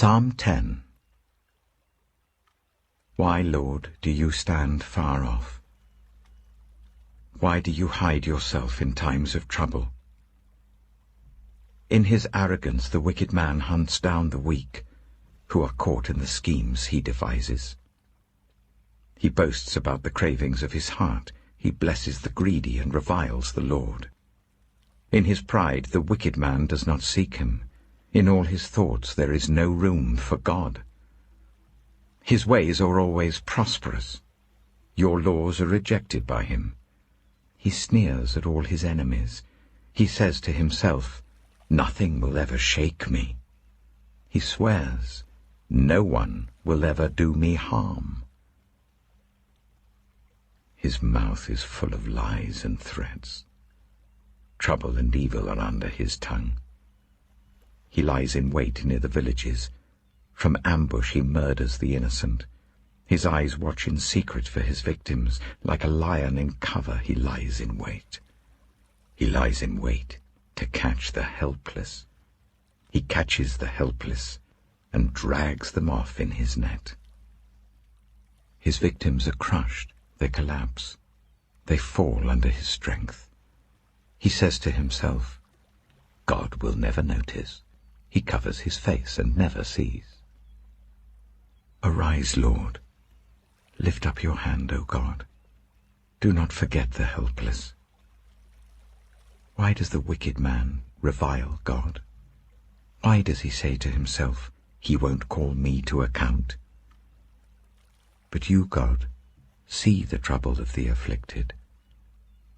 Psalm 10. Why, Lord, do you stand far off? Why do you hide yourself in times of trouble? In his arrogance the wicked man hunts down the weak, who are caught in the schemes he devises. He boasts about the cravings of his heart. He blesses the greedy and reviles the Lord. In his pride the wicked man does not seek him. In all his thoughts there is no room for God. His ways are always prosperous. Your laws are rejected by him. He sneers at all his enemies. He says to himself, "Nothing will ever shake me." He swears, "No one will ever do me harm." His mouth is full of lies and threats. Trouble and evil are under his tongue. He lies in wait near the villages. From ambush he murders the innocent. His eyes watch in secret for his victims. Like a lion in cover he lies in wait. He lies in wait to catch the helpless. He catches the helpless and drags them off in his net. His victims are crushed. They collapse. They fall under his strength. He says to himself, "God will never notice." He covers his face and never sees. Arise, Lord. Lift up your hand, O God. Do not forget the helpless. Why does the wicked man revile God? Why does he say to himself, "He won't call me to account"? But you, God, see the trouble of the afflicted.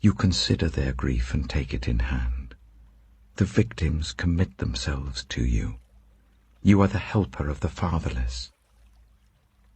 You consider their grief and take it in hand. The victims commit themselves to you. You are the helper of the fatherless.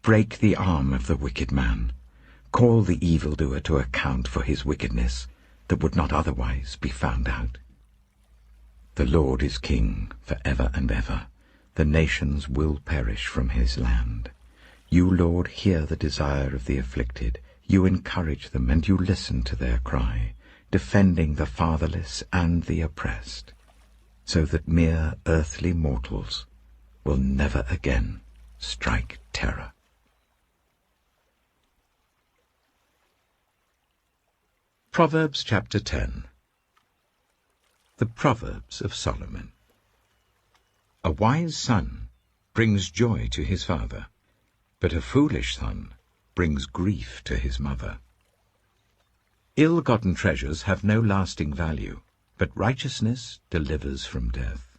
Break the arm of the wicked man. Call the evildoer to account for his wickedness that would not otherwise be found out. The Lord is king for ever and ever. The nations will perish from his land. You, Lord, hear the desire of the afflicted. You encourage them and you listen to their cry, defending the fatherless and the oppressed, so that mere earthly mortals will never again strike terror. Proverbs chapter 10. The Proverbs of Solomon. A wise son brings joy to his father, but a foolish son brings grief to his mother. Ill-gotten treasures have no lasting value, but righteousness delivers from death.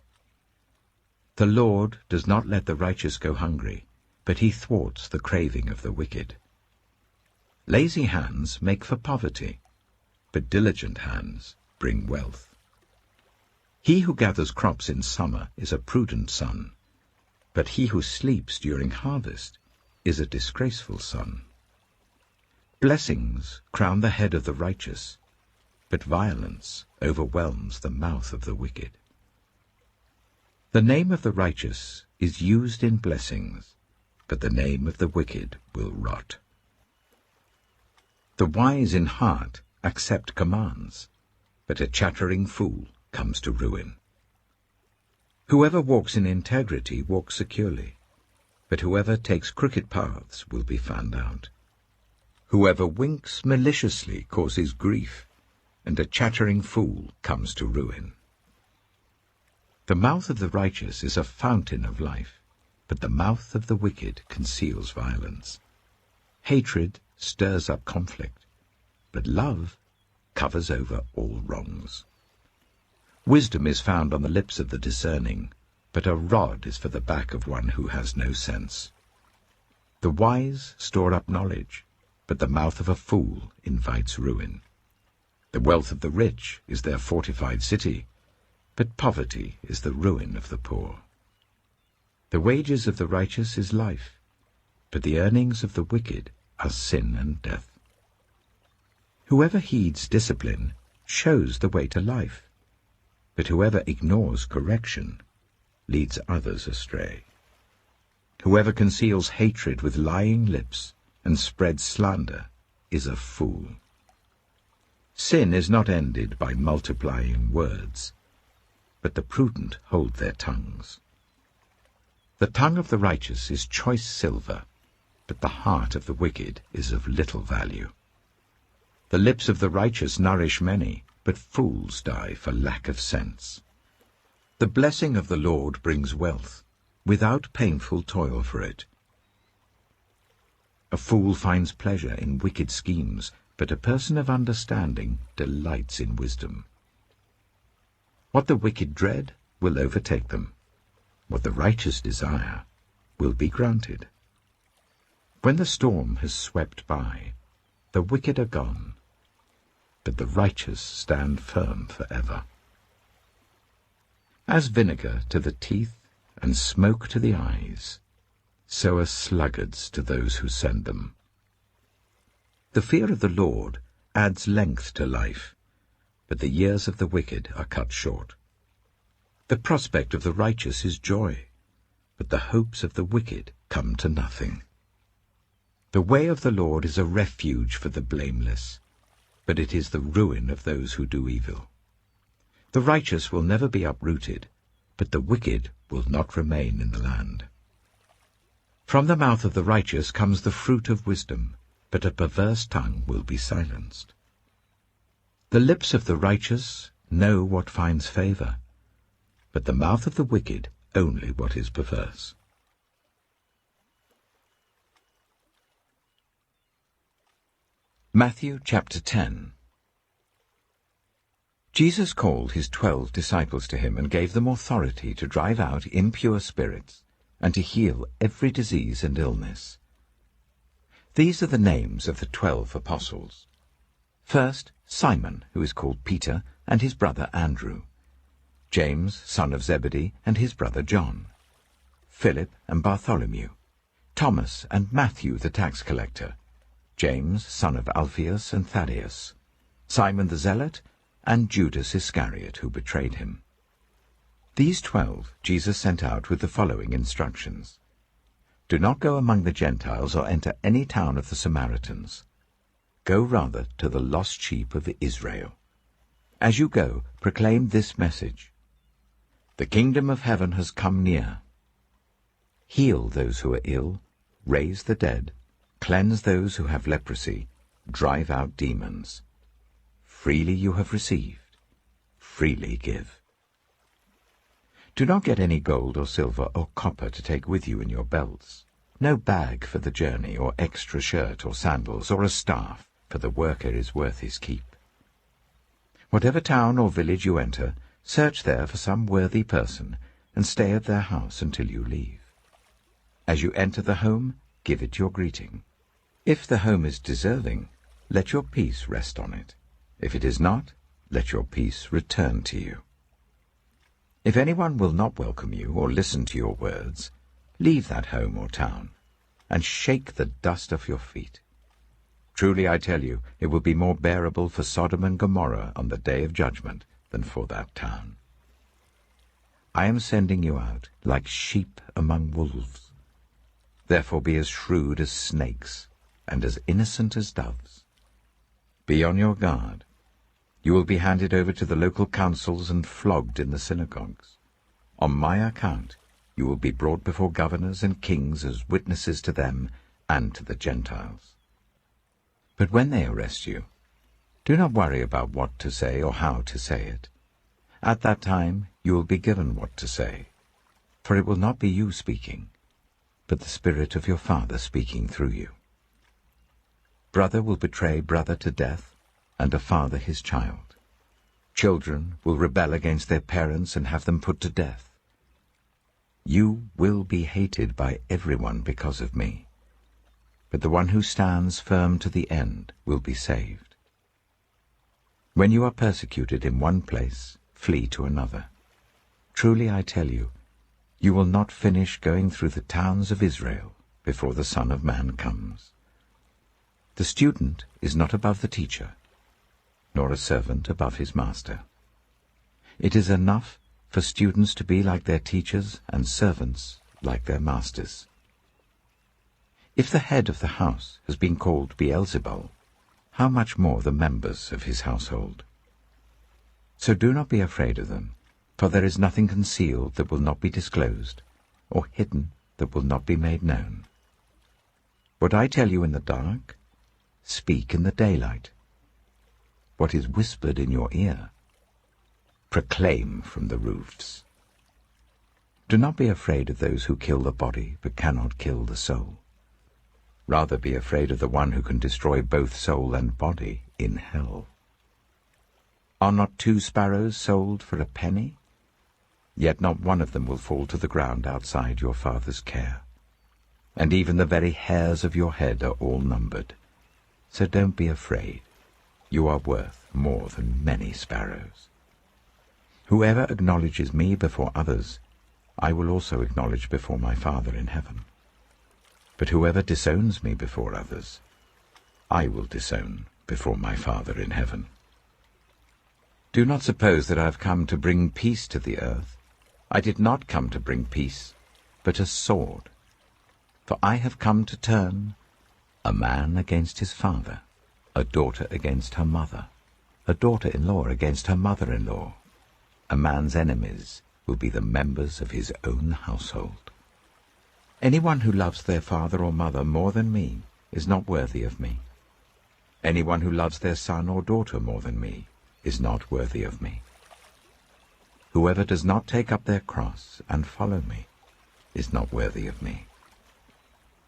The Lord does not let the righteous go hungry, but he thwarts the craving of the wicked. Lazy hands make for poverty, but diligent hands bring wealth. He who gathers crops in summer is a prudent son, but he who sleeps during harvest is a disgraceful son. Blessings crown the head of the righteous, but violence overwhelms the mouth of the wicked. The name of the righteous is used in blessings, but the name of the wicked will rot. The wise in heart accept commands, but a chattering fool comes to ruin. Whoever walks in integrity walks securely, but whoever takes crooked paths will be found out. Whoever winks maliciously causes grief, and a chattering fool comes to ruin. The mouth of the righteous is a fountain of life, but the mouth of the wicked conceals violence. Hatred stirs up conflict, but love covers over all wrongs. Wisdom is found on the lips of the discerning, but a rod is for the back of one who has no sense. The wise store up knowledge, but the mouth of a fool invites ruin. The wealth of the rich is their fortified city, but poverty is the ruin of the poor. The wages of the righteous is life, but the earnings of the wicked are sin and death. Whoever heeds discipline shows the way to life, but whoever ignores correction leads others astray. Whoever conceals hatred with lying lips and spreads slander is a fool. Sin is not ended by multiplying words, but the prudent hold their tongues. The tongue of the righteous is choice silver, but the heart of the wicked is of little value. The lips of the righteous nourish many, but fools die for lack of sense. The blessing of the Lord brings wealth, without painful toil for it. A fool finds pleasure in wicked schemes, but a person of understanding delights in wisdom. What the wicked dread will overtake them. What the righteous desire will be granted. When the storm has swept by, the wicked are gone, but the righteous stand firm forever. As vinegar to the teeth and smoke to the eyes, so are sluggards to those who send them. The fear of the Lord adds length to life, but the years of the wicked are cut short. The prospect of the righteous is joy, but the hopes of the wicked come to nothing. The way of the Lord is a refuge for the blameless, but it is the ruin of those who do evil. The righteous will never be uprooted, but the wicked will not remain in the land. From the mouth of the righteous comes the fruit of wisdom, but a perverse tongue will be silenced. The lips of the righteous know what finds favor, but the mouth of the wicked only what is perverse. Matthew chapter 10. Jesus called his 12 disciples to him and gave them authority to drive out impure spirits and to heal every disease and illness. These are the names of the 12 apostles. First, Simon, who is called Peter, and his brother Andrew. James, son of Zebedee, and his brother John. Philip and Bartholomew. Thomas and Matthew the tax collector. James, son of Alphaeus and Thaddeus. Simon the Zealot, and Judas Iscariot, who betrayed him. These 12 Jesus sent out with the following instructions. Do not go among the Gentiles or enter any town of the Samaritans. Go rather to the lost sheep of Israel. As you go, proclaim this message. The kingdom of heaven has come near. Heal those who are ill, raise the dead, cleanse those who have leprosy, drive out demons. Freely you have received, freely give. Do not get any gold or silver or copper to take with you in your belts. No bag for the journey, or extra shirt or sandals, or a staff, for the worker is worth his keep. Whatever town or village you enter, search there for some worthy person, and stay at their house until you leave. As you enter the home, give it your greeting. If the home is deserving, let your peace rest on it. If it is not, let your peace return to you. If anyone will not welcome you or listen to your words, leave that home or town, and shake the dust off your feet. Truly I tell you, it will be more bearable for Sodom and Gomorrah on the day of judgment than for that town. I am sending you out like sheep among wolves. Therefore be as shrewd as snakes, and as innocent as doves. Be on your guard. You will be handed over to the local councils and flogged in the synagogues. On my account, you will be brought before governors and kings as witnesses to them and to the Gentiles. But when they arrest you, do not worry about what to say or how to say it. At that time you will be given what to say, for it will not be you speaking, but the Spirit of your Father speaking through you. Brother will betray brother to death, and a father his child. Children will rebel against their parents and have them put to death. You will be hated by everyone because of me, but the one who stands firm to the end will be saved. When you are persecuted in one place, flee to another. Truly I tell you, you will not finish going through the towns of Israel before the Son of Man comes. The student is not above the teacher, nor a servant above his master. It is enough for students to be like their teachers and servants like their masters. If the head of the house has been called Beelzebul, how much more the members of his household? So do not be afraid of them, for there is nothing concealed that will not be disclosed, or hidden that will not be made known. What I tell you in the dark, speak in the daylight. What is whispered in your ear, proclaim from the roofs. Do not be afraid of those who kill the body but cannot kill the soul. Rather be afraid of the one who can destroy both soul and body in hell. Are not 2 sparrows sold for a penny? Yet not one of them will fall to the ground outside your Father's care. And even the very hairs of your head are all numbered. So don't be afraid. You are worth more than many sparrows. Whoever acknowledges me before others, I will also acknowledge before my Father in heaven. But whoever disowns me before others, I will disown before my Father in heaven. Do not suppose that I have come to bring peace to the earth. I did not come to bring peace, but a sword. For I have come to turn a man against his father, a daughter against her mother, a daughter-in-law against her mother-in-law. A man's enemies will be the members of his own household. Anyone who loves their father or mother more than me is not worthy of me. Anyone who loves their son or daughter more than me is not worthy of me. Whoever does not take up their cross and follow me is not worthy of me.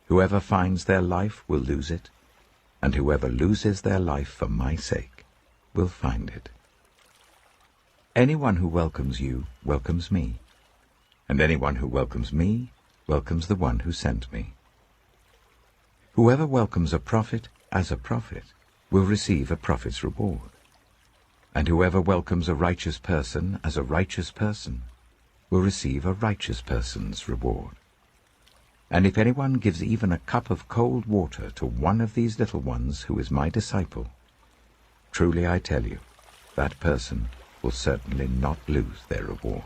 Whoever finds their life will lose it, and whoever loses their life for my sake will find it. Anyone who welcomes you welcomes me, and anyone who welcomes me welcomes the one who sent me. Whoever welcomes a prophet as a prophet will receive a prophet's reward. And whoever welcomes a righteous person as a righteous person will receive a righteous person's reward. And if anyone gives even a cup of cold water to one of these little ones who is my disciple, truly I tell you, that person will certainly not lose their reward.